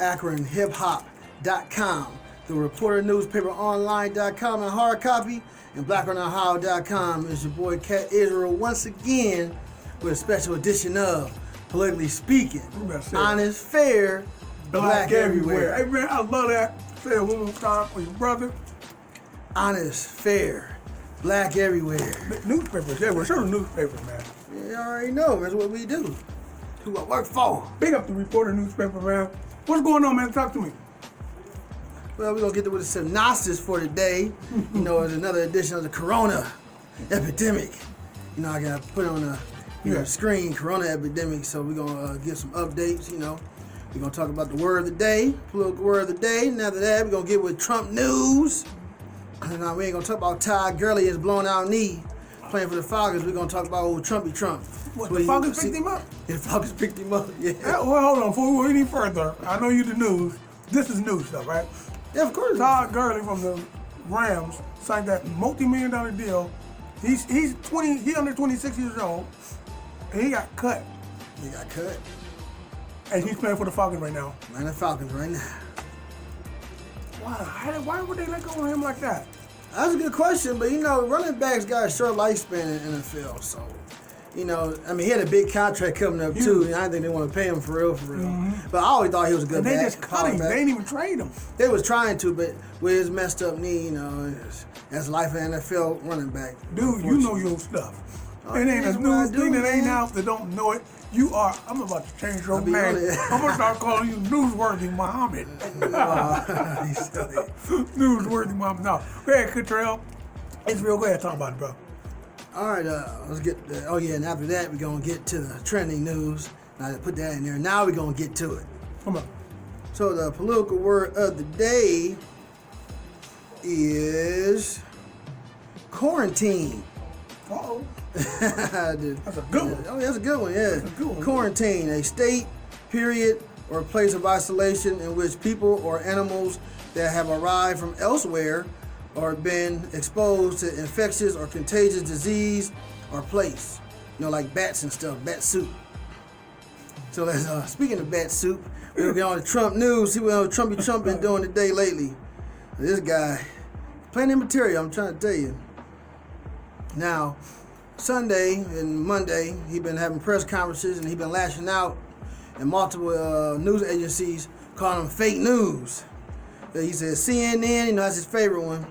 AkronHipHop.com, the Reporter Newspaper Online.com and hard copy, and BlackOnOhio.com. It's your boy Cat Israel once again with a special edition of Politically Speaking. Honest, fair, black everywhere. Hey man, I love that. Say it one more time for your brother. Honest, fair, black everywhere. Newspapers, yeah, we're certain newspapers, man. You already know, that's what we do. Who I work for. Big up the Reporter newspaper, man. What's going on, man? Talk to me. Well, we're going to get with the synopsis for today. You know, it's another edition of the Corona epidemic. You know, I got to put on the screen, Corona epidemic, so we're going to give some updates, you know. We're going to talk about the word of the day, political word of the day, and after that, we're going to get with Trump news. Now, we ain't going to talk about Todd Gurley is blown out knee playing for the Falcons. We're going to talk about old Trumpy Trump. What, the Falcons picked him up? Yeah, the Falcons picked him up, yeah. Well, hold on, before we go any further, I know you the news. This is news stuff, right? Yeah, of course. Todd Gurley from the Rams signed that multi-million-dollar deal. He's under 26 years old, and he got cut. He got cut. And he's playing for the Falcons right now. Man, the Falcons right now. Why would they let go of him like that? That's a good question, but you know, running backs got a short lifespan in the NFL, so you know, I mean, he had a big contract coming up too, and I didn't think they want to pay him for real. Mm-hmm. But I always thought he was a good back. And they just cut him. They didn't even trade him. They was trying to, but with his messed up knee, you know, that's life of NFL running back. Dude, you know your stuff. It ain't a news thing that ain't out that don't know it. You are, I'm about to change your name. I'm going to start calling you Newsworthy Muhammad. Newsworthy Muhammad. No. Go ahead, Cottrell. Israel, go ahead, talk about it, bro. All right, let's get, and after that, we're going to get to the trending news. I put that in there. Now we're going to get to it. Come on. So the political word of the day is quarantine. Uh-oh. That's a good one. Oh, that's a good one, yeah. That's a good one. Quarantine, a state, period, or place of isolation in which people or animals that have arrived from elsewhere or been exposed to infectious or contagious disease or place. You know, like bats and stuff, bat soup. So let's, speaking of bat soup, we'll get on the Trump news, see what Trump been doing today lately. This guy, plenty of material, I'm trying to tell you. Now, Sunday and Monday, he been having press conferences and he been lashing out, and multiple news agencies calling him fake news. He said CNN, you know, that's his favorite one,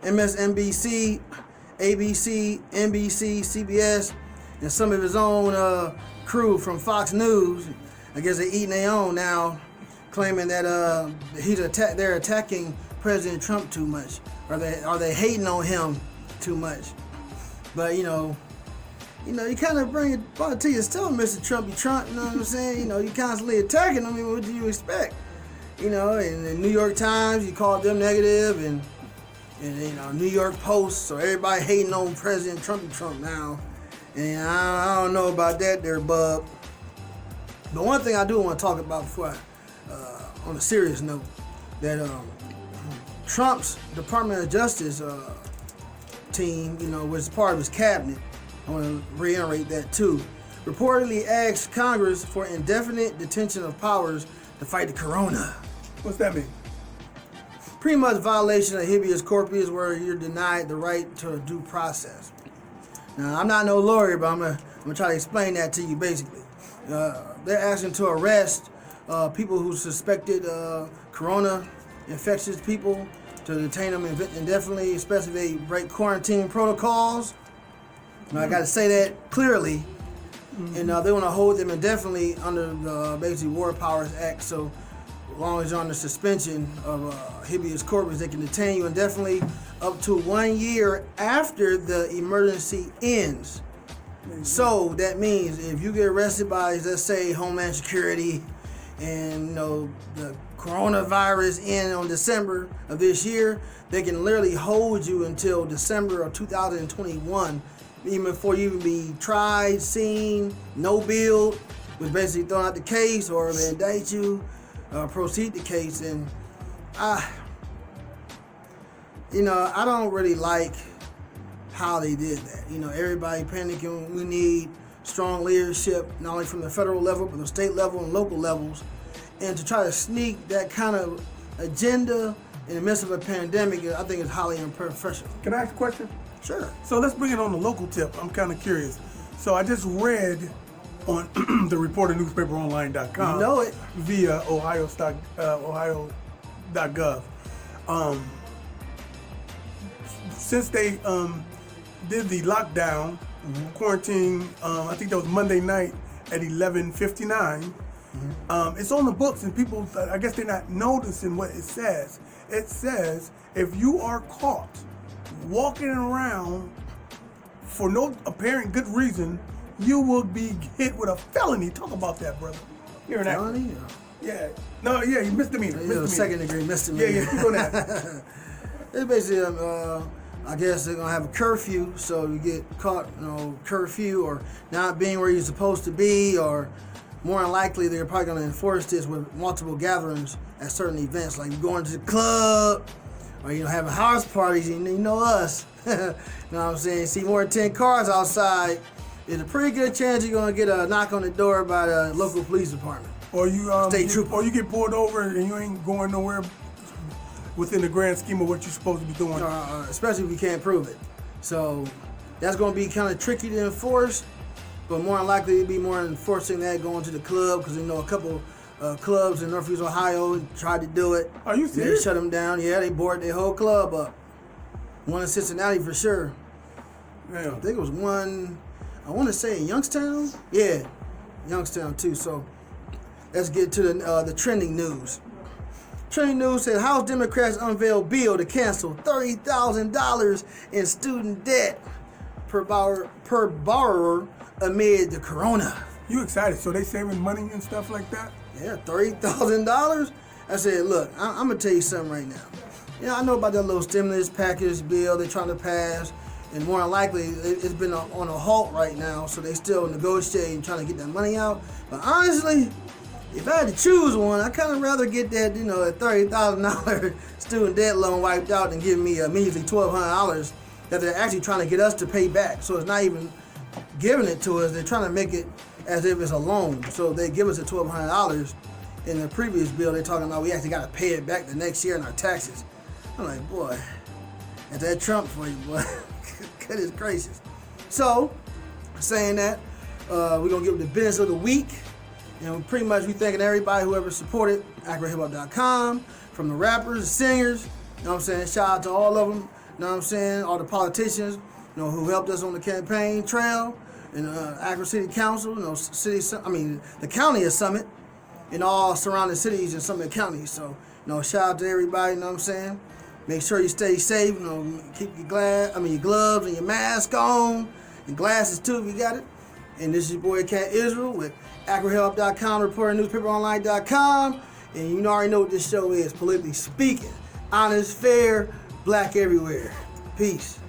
MSNBC, ABC, NBC, CBS, and some of his own crew from Fox News. I guess they're eating their own now, claiming that they're attacking President Trump too much, or they hating on him too much. But you know, you kind of bring it back to yourself, Mr. Trumpy Trump. You know what I'm saying? You know, you constantly attacking him. I mean, what do you expect? You know, in the New York Times, you called them negative, and you know, New York Post. So everybody hating on President Trumpy Trump now, and I don't know about that there, bub. But one thing I do want to talk about before, on a serious note, that Trump's Department of Justice team, you know, was part of his cabinet. I want to reiterate that too. Reportedly asked Congress for indefinite detention of powers to fight the corona. What's that mean? Pretty much violation of habeas corpus, where you're denied the right to a due process. Now, I'm not no lawyer, but I'm gonna try to explain that to you basically. They're asking to arrest people who suspected corona infectious people, to detain them indefinitely, especially if they break quarantine protocols. Now, I got to say that clearly. Mm-hmm. And they want to hold them indefinitely under the basically War Powers Act. So as long as you're under suspension of habeas corpus, they can detain you indefinitely up to 1 year after the emergency ends. Mm-hmm. So that means if you get arrested by, let's say, Homeland Security, and you know the coronavirus end on December of this year, they can literally hold you until December of 2021, even before you even be tried, seen, no bill, which basically throwing out the case, or they indict you, proceed the case. And I don't really like how they did that. You know, everybody panicking. We need strong leadership, not only from the federal level, but the state level and local levels. And to try to sneak that kind of agenda in the midst of a pandemic, I think is highly unprofessional. Can I ask a question? Sure. So let's bring it on the local tip. I'm kind of curious. So I just read on the reporternewspaperonline.com. You know it. Via ohio.gov. Since they did the lockdown, quarantine, I think that was Monday night at 11:59. It's on the books, and people, I guess they're not noticing what it says. It says if you are caught walking around for no apparent good reason, you will be hit with a felony. Talk about that, brother. You're an actor. Felony? Yeah. No, yeah, you misdemeanor. Yeah, second degree misdemeanor. Yeah, keep on that. It's basically, I guess they're gonna have a curfew, so you get caught, curfew or not being where you're supposed to be, or more than likely they're probably gonna enforce this with multiple gatherings at certain events, like going to the club or having house parties. You know us. You know what I'm saying? See more than 10 cars outside, there's a pretty good chance you're gonna get a knock on the door by the local police department. Or you State trooper. Or you get pulled over and you ain't going nowhere within the grand scheme of what you're supposed to be doing. Especially if you can't prove it. So that's going to be kind of tricky to enforce, but more than likely it'd be more enforcing that going to the club, because a couple clubs in Northeast Ohio tried to do it. Are you serious? They shut them down. Yeah, they boarded their whole club up. One in Cincinnati for sure. Yeah. I think it was one, I want to say in Youngstown. Yeah, Youngstown too. So let's get to the trending news. Trending news said House Democrats unveil bill to cancel $30,000 in student debt per borrower amid the corona. You excited? So they saving money and stuff like that? Yeah, $30,000. I said, look, I'm gonna tell you something right now. I know about that little stimulus package bill they're trying to pass, and more than likely it's been on a halt right now, so they still negotiating, trying to get that money out. But honestly, if I had to choose one, I'd kind of rather get that, that $30,000 student debt loan wiped out than give me a measly $1,200 that they're actually trying to get us to pay back. So it's not even giving it to us. They're trying to make it as if it's a loan. So they give us the $1,200. In the previous bill, they're talking about we actually got to pay it back the next year in our taxes. I'm like, boy, is that Trump for you, boy? Goodness gracious. So, saying that, we're going to give it the business of the week. And pretty much we thanking everybody, whoever supported AkronHipHop.com, from the rappers, the singers, you know what I'm saying? Shout out to all of them, you know what I'm saying? All the politicians, who helped us on the campaign trail, and Akron City Council, the county of Summit, and all surrounding cities in Summit County. So, shout out to everybody, you know what I'm saying? Make sure you stay safe, keep your gloves and your mask on, and glasses too if you got it. And this is your boy Cat Israel with AkronHipHop.com, reporternewspaperonline.com, and you already know what this show is, politically speaking. Honest, fair, black everywhere. Peace.